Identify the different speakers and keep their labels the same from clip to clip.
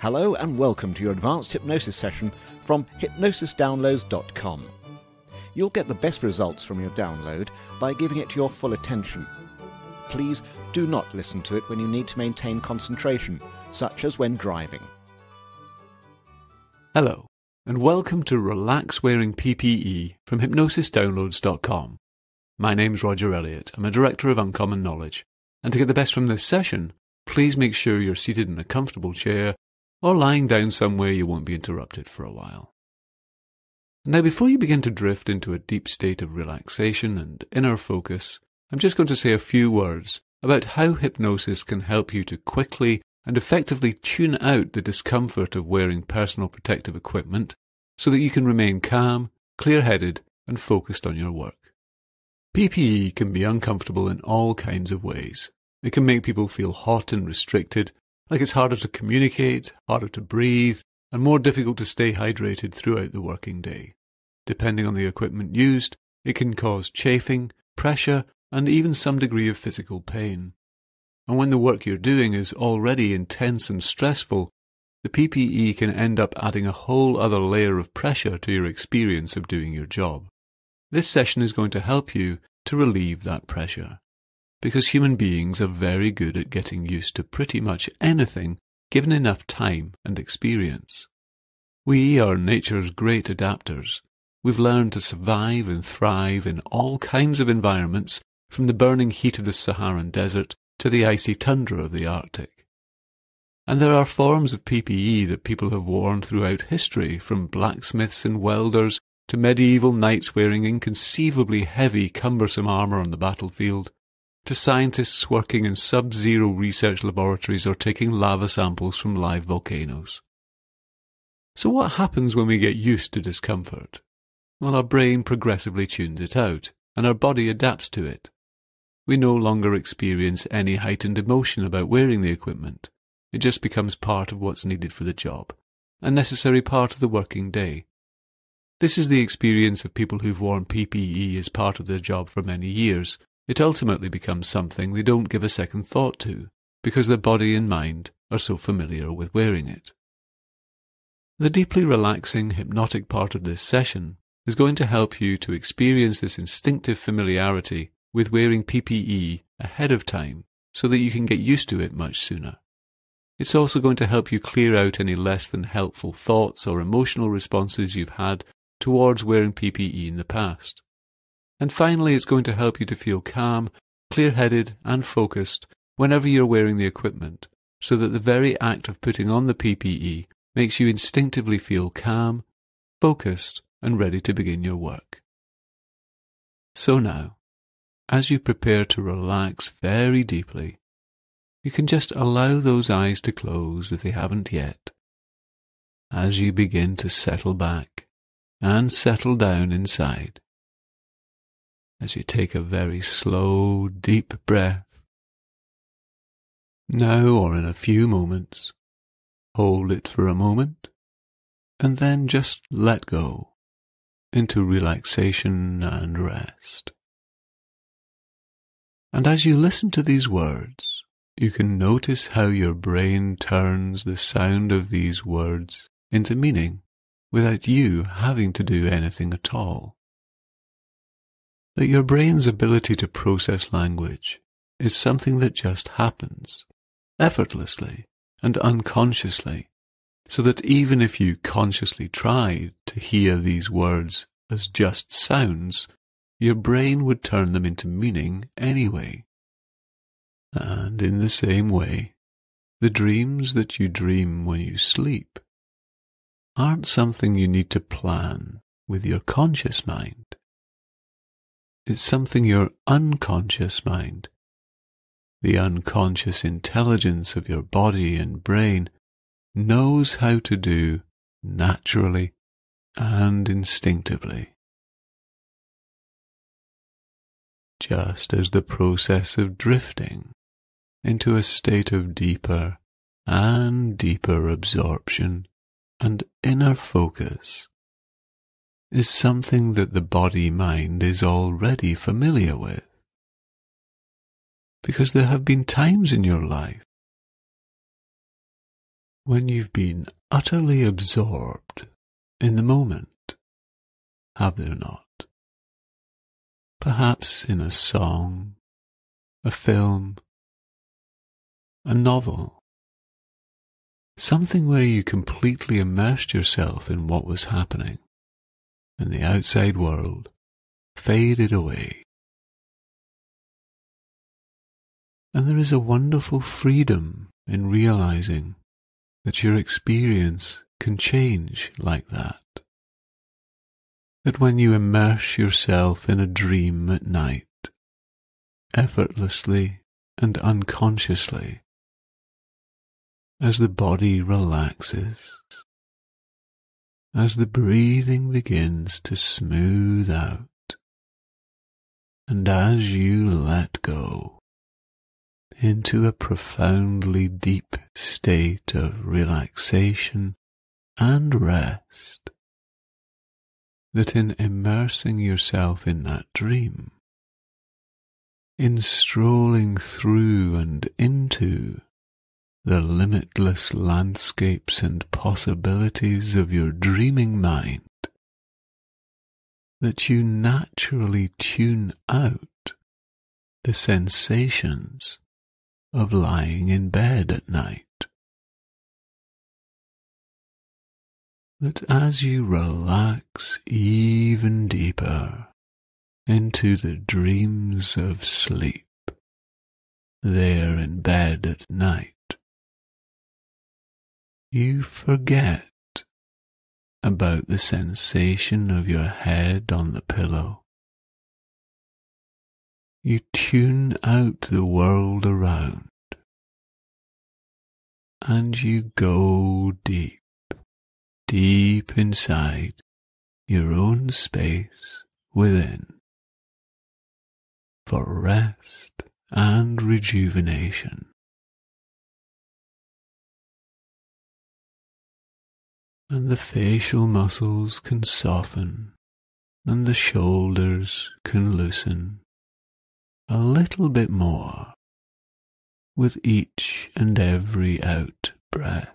Speaker 1: Hello and welcome to your advanced hypnosis session from hypnosisdownloads.com. You'll get the best results from your download by giving it your full attention. Please do not listen to it when you need to maintain concentration, such as when driving.
Speaker 2: Hello, and welcome to Relax Wearing PPE from hypnosisdownloads.com. My name's Roger Elliott. I'm a Director of Uncommon Knowledge, and to get the best from this session, please make sure you're seated in a comfortable chair or lying down somewhere you won't be interrupted for a while. Now, before you begin to drift into a deep state of relaxation and inner focus, I'm just going to say a few words about how hypnosis can help you to quickly and effectively tune out the discomfort of wearing personal protective equipment so that you can remain calm, clear-headed, and focused on your work. PPE can be uncomfortable in all kinds of ways. It can make people feel hot and restricted, like it's harder to communicate, harder to breathe, and more difficult to stay hydrated throughout the working day. Depending on the equipment used, it can cause chafing, pressure, and even some degree of physical pain. And when the work you're doing is already intense and stressful, the PPE can end up adding a whole other layer of pressure to your experience of doing your job. This session is going to help you to relieve that pressure, because human beings are very good at getting used to pretty much anything given enough time and experience. We are nature's great adapters. We've learned to survive and thrive in all kinds of environments, from the burning heat of the Saharan desert to the icy tundra of the Arctic. And there are forms of PPE that people have worn throughout history, from blacksmiths and welders to medieval knights wearing inconceivably heavy, cumbersome armour on the battlefield, to scientists working in sub-zero research laboratories or taking lava samples from live volcanoes. So what happens when we get used to discomfort? Well, our brain progressively tunes it out, and our body adapts to it. We no longer experience any heightened emotion about wearing the equipment. It just becomes part of what's needed for the job, a necessary part of the working day. This is the experience of people who've worn PPE as part of their job for many years. It ultimately becomes something they don't give a second thought to, because their body and mind are so familiar with wearing it. The deeply relaxing, hypnotic part of this session is going to help you to experience this instinctive familiarity with wearing PPE ahead of time so that you can get used to it much sooner. It's also going to help you clear out any less than helpful thoughts or emotional responses you've had towards wearing PPE in the past. And finally, it's going to help you to feel calm, clear-headed and focused whenever you're wearing the equipment, so that the very act of putting on the PPE makes you instinctively feel calm, focused and ready to begin your work. So now, as you prepare to relax very deeply, you can just allow those eyes to close if they haven't yet, as you begin to settle back and settle down inside. As you take a very slow, deep breath. Now, or in a few moments, hold it for a moment, and then just let go into relaxation and rest. And as you listen to these words, you can notice how your brain turns the sound of these words into meaning without you having to do anything at all. That your brain's ability to process language is something that just happens, effortlessly and unconsciously, so that even if you consciously tried to hear these words as just sounds, your brain would turn them into meaning anyway. And in the same way, the dreams that you dream when you sleep aren't something you need to plan with your conscious mind. It's something your unconscious mind, the unconscious intelligence of your body and brain, knows how to do naturally and instinctively. Just as the process of drifting into a state of deeper and deeper absorption and inner focus is something that the body-mind is already familiar with. Because there have been times in your life when you've been utterly absorbed in the moment, have there not? Perhaps in a song, a film, a novel, something where you completely immersed yourself in what was happening, and the outside world faded away. And there is a wonderful freedom in realizing that your experience can change like that. That when you immerse yourself in a dream at night, effortlessly and unconsciously, as the body relaxes, as the breathing begins to smooth out, and as you let go into a profoundly deep state of relaxation and rest, that in immersing yourself in that dream, in strolling through and into the limitless landscapes and possibilities of your dreaming mind, that you naturally tune out the sensations of lying in bed at night. That as you relax even deeper into the dreams of sleep, there in bed at night, you forget about the sensation of your head on the pillow. You tune out the world around, and you go deep, deep inside your own space within, for rest and rejuvenation. And the facial muscles can soften, and the shoulders can loosen a little bit more with each and every out breath.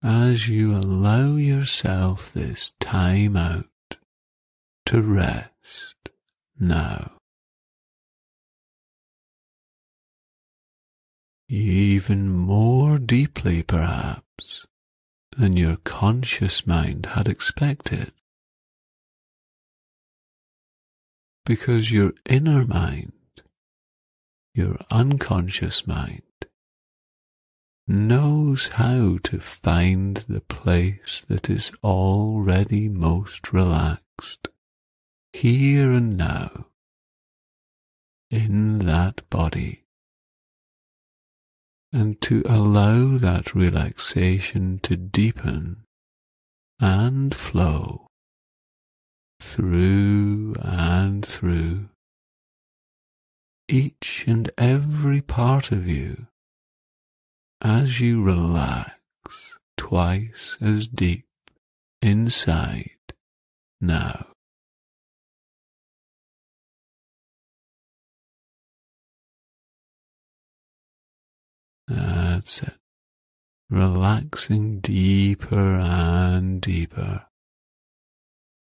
Speaker 2: As you allow yourself this time out to rest now, even more deeply perhaps than your conscious mind had expected, because your inner mind, your unconscious mind, knows how to find the place that is already most relaxed, here and now, in that body, and to allow that relaxation to deepen and flow through and through each and every part of you as you relax twice as deep inside now. That's it. Relaxing deeper and deeper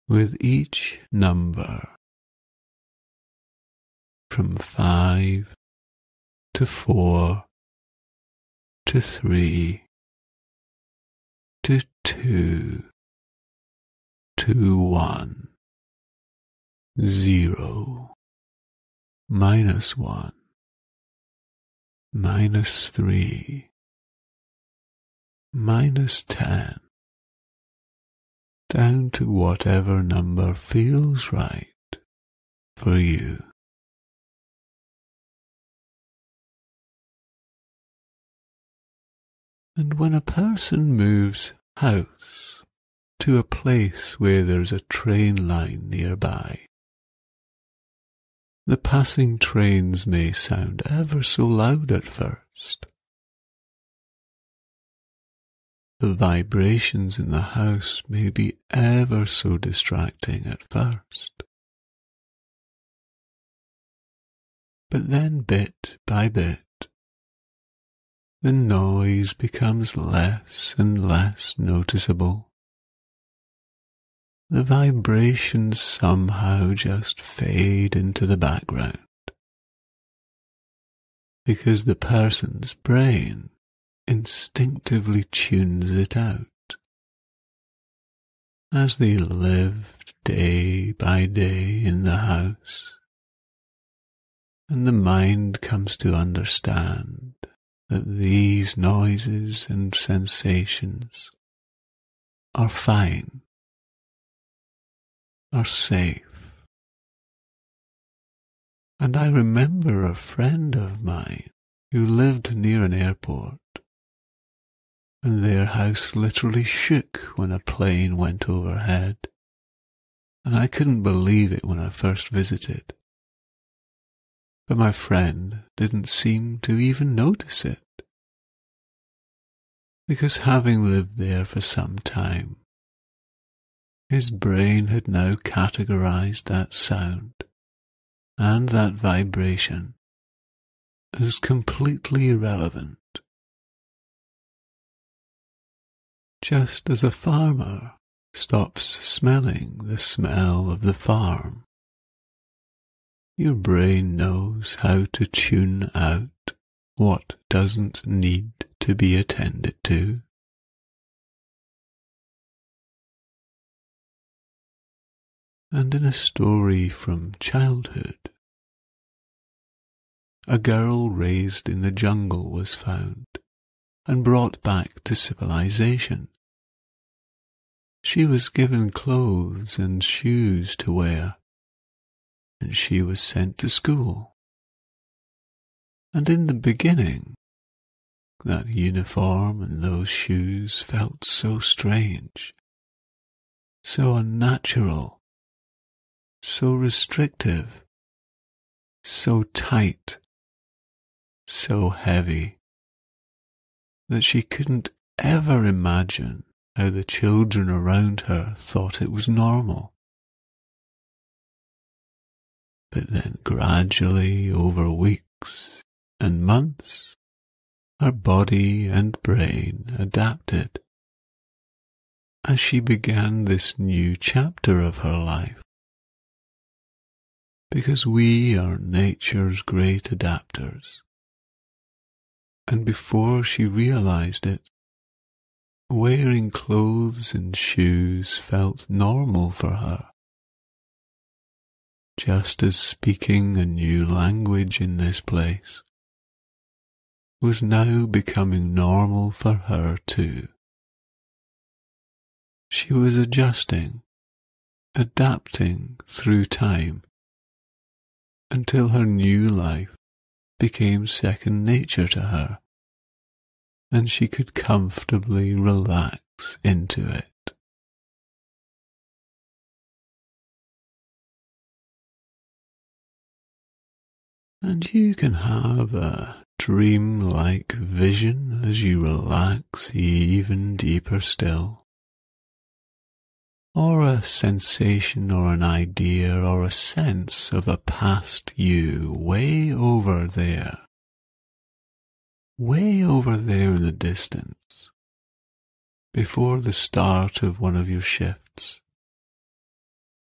Speaker 2: with each number, from 5 to 4 to 3 to 2 to 1, 0, -1, -3, -10, down to whatever number feels right for you. And when a person moves house to a place where there's a train line nearby, the passing trains may sound ever so loud at first. The vibrations in the house may be ever so distracting at first. But then bit by bit, the noise becomes less and less noticeable. The vibrations somehow just fade into the background, because the person's brain instinctively tunes it out as they lived day by day in the house, and the mind comes to understand that these noises and sensations are fine, are safe. And I remember a friend of mine who lived near an airport, and their house literally shook when a plane went overhead, and I couldn't believe it when I first visited. But my friend didn't seem to even notice it, because having lived there for some time, his brain had now categorized that sound and that vibration as completely irrelevant. Just as a farmer stops smelling the smell of the farm, your brain knows how to tune out what doesn't need to be attended to. And in a story from childhood, a girl raised in the jungle was found and brought back to civilization. She was given clothes and shoes to wear, and she was sent to school. And in the beginning, that uniform and those shoes felt so strange, so unnatural, so restrictive, so tight, so heavy, that she couldn't ever imagine how the children around her thought it was normal. But then gradually, over weeks and months, her body and brain adapted as she began this new chapter of her life. Because we are nature's great adapters. And before she realized it, wearing clothes and shoes felt normal for her, just as speaking a new language in this place was now becoming normal for her too. She was adjusting, adapting through time, until her new life became second nature to her, and she could comfortably relax into it. And you can have a dreamlike vision as you relax even deeper still, or a sensation or an idea or a sense of a past you way over there in the distance, before the start of one of your shifts,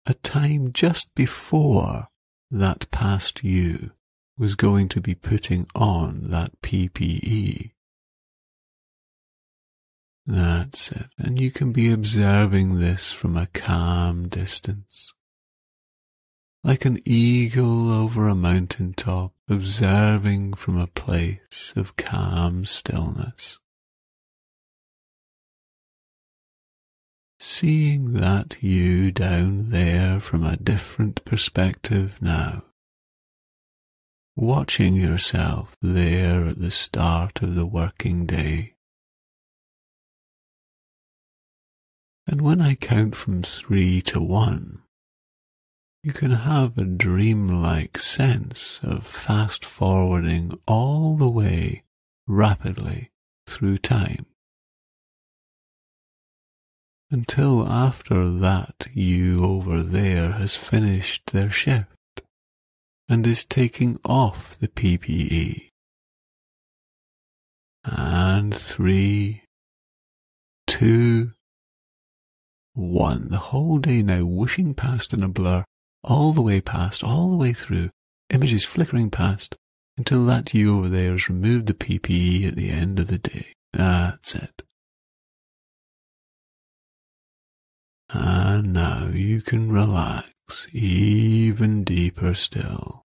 Speaker 2: a time just before that past you was going to be putting on that PPE. That's it, and you can be observing this from a calm distance, like an eagle over a mountaintop, observing from a place of calm stillness. Seeing that you down there from a different perspective now, watching yourself there at the start of the working day. And when I count from 3 to 1, you can have a dreamlike sense of fast-forwarding all the way rapidly through time, until after that you over there has finished their shift and is taking off the PPE. And 3, 2, 1. The whole day now whooshing past in a blur, all the way past, all the way through, images flickering past, until that you over there has removed the PPE at the end of the day. That's it. And now you can relax even deeper still.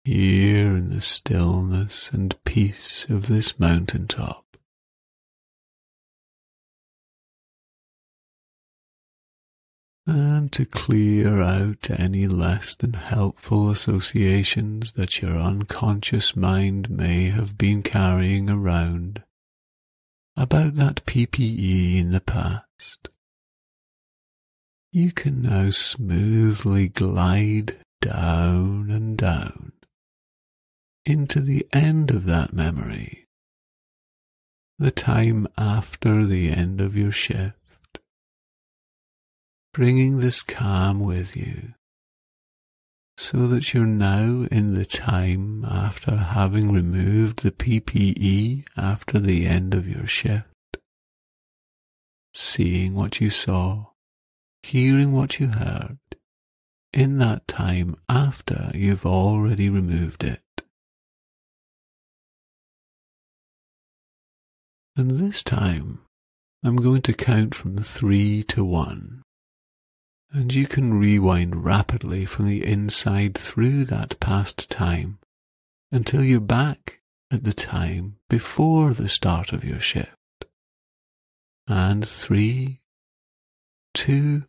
Speaker 2: Here in the stillness and peace of this mountaintop. And to clear out any less than helpful associations that your unconscious mind may have been carrying around about that PPE in the past, you can now smoothly glide down and down into the end of that memory, the time after the end of your shift, bringing this calm with you, so that you're now in the time after having removed the PPE after the end of your shift, seeing what you saw, hearing what you heard, in that time after you've already removed it. And this time, I'm going to count from 3 to 1. And you can rewind rapidly from the inside through that past time until you're back at the time before the start of your shift. And 3, 2,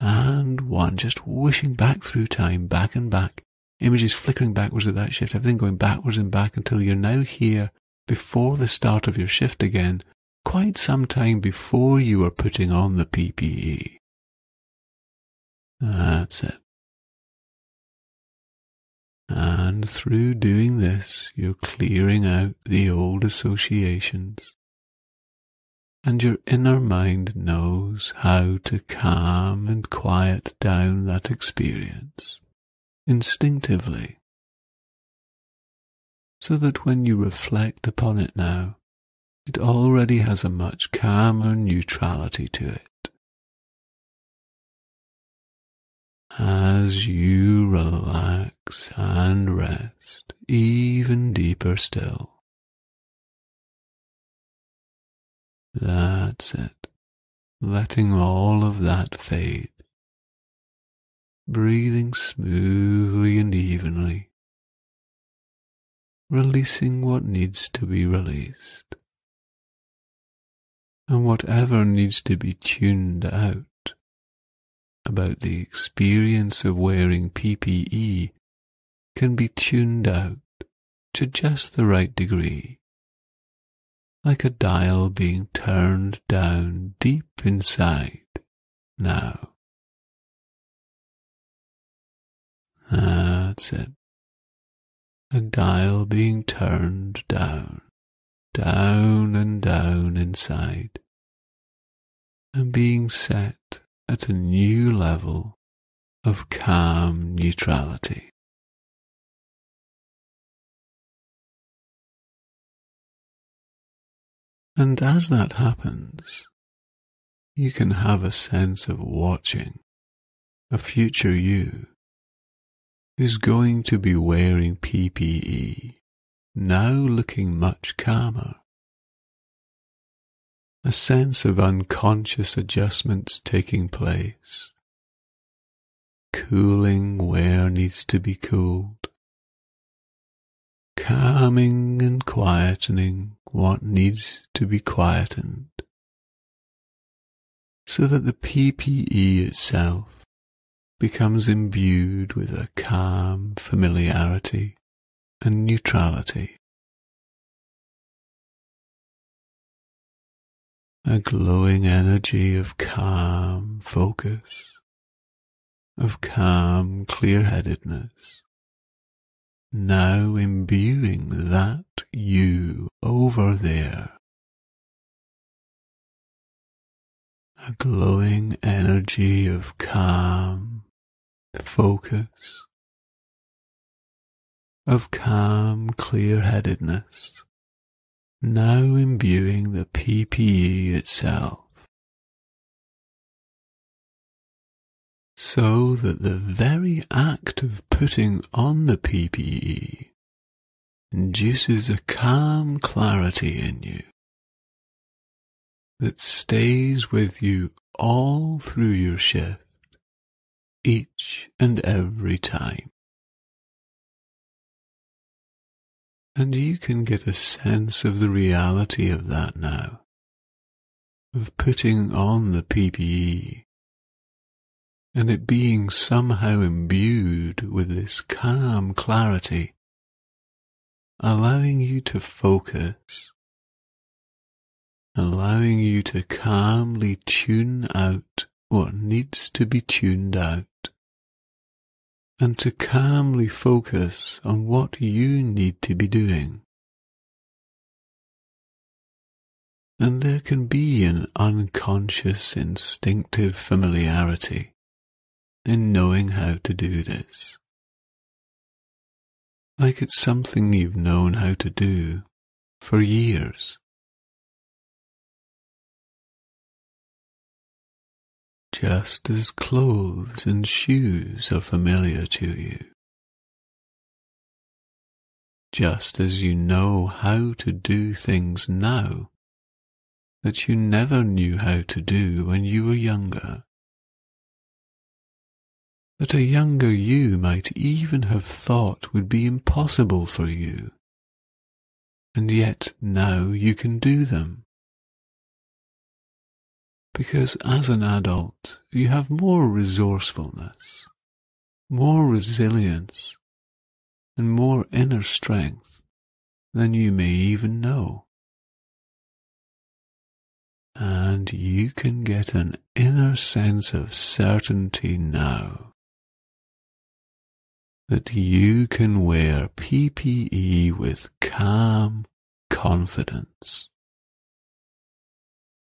Speaker 2: and 1. Just whooshing back through time, back and back. Images flickering backwards at that shift, everything going backwards and back until you're now here before the start of your shift again, quite some time before you were putting on the PPE. That's it. And through doing this, you're clearing out the old associations. And your inner mind knows how to calm and quiet down that experience instinctively, so that when you reflect upon it now, it already has a much calmer neutrality to it. As you relax and rest even deeper still. That's it. Letting all of that fade. Breathing smoothly and evenly. Releasing what needs to be released. And whatever needs to be tuned out about the experience of wearing PPE can be tuned out to just the right degree, like a dial being turned down deep inside now. That's it. A dial being turned down, down and down inside, and being set at a new level of calm neutrality. And as that happens, you can have a sense of watching a future you who's going to be wearing PPE, now looking much calmer. A sense of unconscious adjustments taking place, cooling where needs to be cooled, calming and quietening what needs to be quietened, so that the PPE itself becomes imbued with a calm familiarity and neutrality. A glowing energy of calm focus, of calm clear-headedness, now imbuing that you over there. A glowing energy of calm focus, of calm clear-headedness, now imbuing the PPE itself, so that the very act of putting on the PPE induces a calm clarity in you that stays with you all through your shift, each and every time. And you can get a sense of the reality of that now, of putting on the PPE, and it being somehow imbued with this calm clarity, allowing you to focus, allowing you to calmly tune out what needs to be tuned out, and to calmly focus on what you need to be doing. And there can be an unconscious, instinctive familiarity in knowing how to do this. Like it's something you've known how to do for years. Just as clothes and shoes are familiar to you. Just as you know how to do things now that you never knew how to do when you were younger. That a younger you might even have thought would be impossible for you, and yet now you can do them. Because as an adult, you have more resourcefulness, more resilience, and more inner strength than you may even know. And you can get an inner sense of certainty now that you can wear PPE with calm confidence.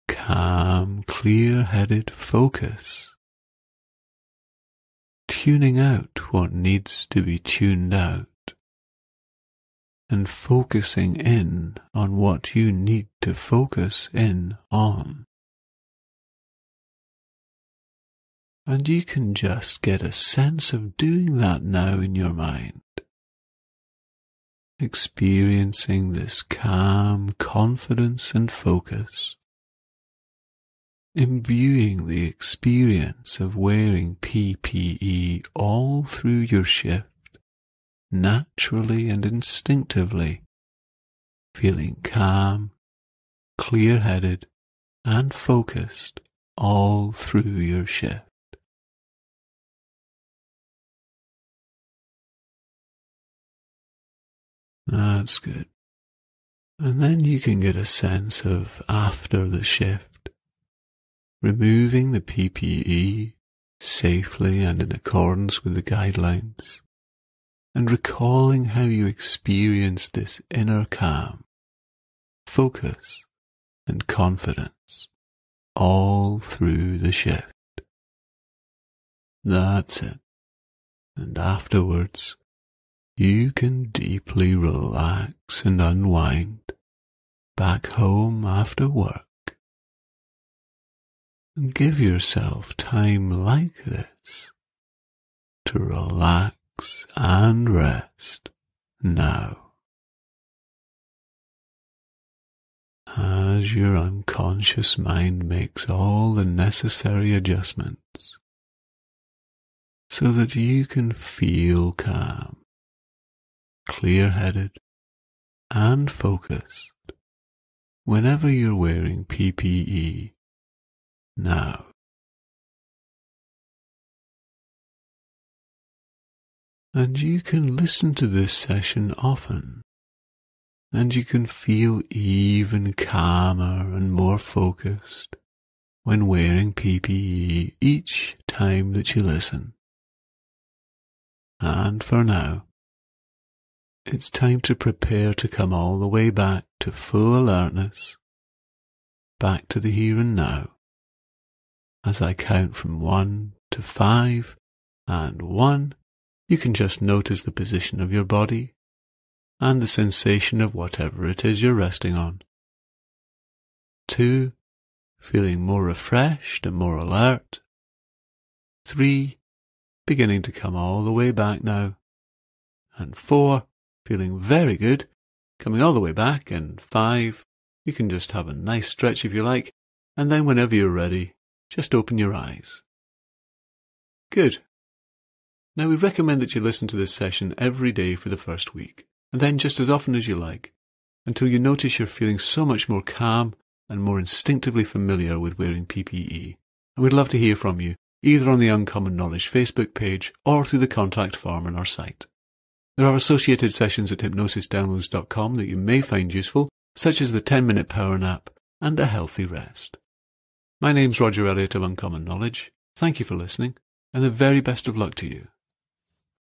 Speaker 2: Calm, clear-headed focus, tuning out what needs to be tuned out, and focusing in on what you need to focus in on. And you can just get a sense of doing that now in your mind, experiencing this calm confidence and focus, imbuing the experience of wearing PPE all through your shift, naturally and instinctively, feeling calm, clear-headed, and focused all through your shift. That's good. And then you can get a sense of after the shift, removing the PPE safely and in accordance with the guidelines, and recalling how you experienced this inner calm, focus, and confidence all through the shift. That's it. And afterwards, you can deeply relax and unwind back home after work. And give yourself time like this to relax and rest now. As your unconscious mind makes all the necessary adjustments so that you can feel calm, clear-headed, and focused whenever you're wearing PPE now. And you can listen to this session often, and you can feel even calmer and more focused when wearing PPE each time that you listen. And for now, it's time to prepare to come all the way back to full alertness, back to the here and now, as I count from 1 to 5, and 1, you can just notice the position of your body and the sensation of whatever it is you're resting on. 2, feeling more refreshed and more alert. 3, beginning to come all the way back now. And 4, feeling very good, coming all the way back. And 5, you can just have a nice stretch if you like, and then whenever you're ready, just open your eyes. Good. Now we recommend that you listen to this session every day for the first week, and then just as often as you like, until you notice you're feeling so much more calm and more instinctively familiar with wearing PPE. And we'd love to hear from you, either on the Uncommon Knowledge Facebook page or through the contact form on our site. There are associated sessions at hypnosisdownloads.com that you may find useful, such as the 10-minute power nap and a healthy rest. My name's Roger Elliott of Uncommon Knowledge. Thank you for listening, and the very best of luck to you.